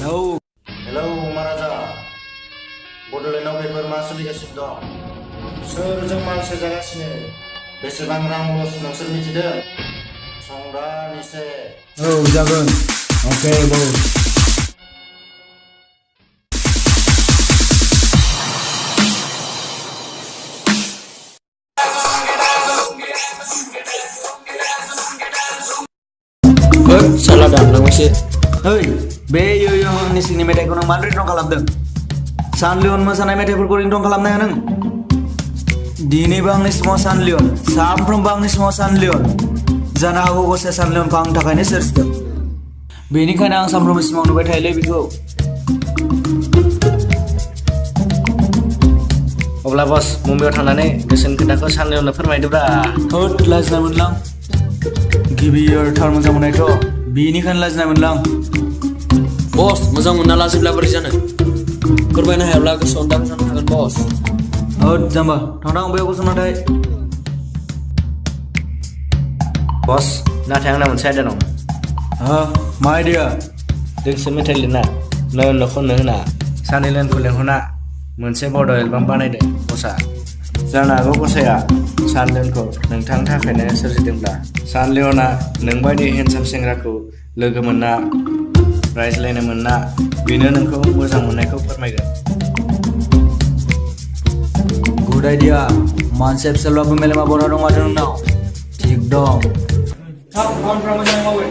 Hello. Hello, Maharaja. Bodoland Hero मा सोलिगासिनो दं? सोरजों माल सोजागासिनो? बेसेबां रां लस नोंसोर मिथिदों? संग्रान एसे। औ जागोन. Okay, boss. Salah dalam sih. Hei, be yo ni sini metai kono mandri dong kalam deng. Sanlion mosanai metai perkuring dong kalam nang nang. Dini bang ni semua Sanlion, samprom bang ni semua Sanlion. Jana aku kose Sanlion kang takai ni search deng. Bini kan ang samprom semua nubai thai le biko. Oblah bos, Mumbai थांनानै गोसोन खोथाखौ सानलियावनो फोरमायदोब्रा। Hot लाजना मोनलां. गिबि year थार मोजां मोननायथ', बिनिखायनो लाजिनाय मोनलां. बस मोजां मोनना लाजोबला बोरै जानो फोरमायनो हायाब्ला गोसोआव दाग जानो हागोन बस Hot jamba, थांदां बेयाव गसंनाथाय. Bos, नाथाय आंना मोनसे आयदा दं। Ha, मा आइडिया? दोंसे मेथाइ लिरना नोंनो खननो होना सानैलोनखौ लेंहरना मोनसे बड' एलबाम बानायदों बसआ। जानो हागौ बसाया सानलियनखौ नोंथांनि थाखायनो सोरजिदोंब्ला सानलियना नोंबायदि हेन्डसाम सेंग्राखौ लोगो मोनना रायज्लायनो मोनना बेनो नोंखौ मोजां मोननायखौ फोरमायगोन। Good idea. Mansep selalu melemah bodoh dong ada nong. Tik dong. थाब खामानिफ्रा मोजाङै मावो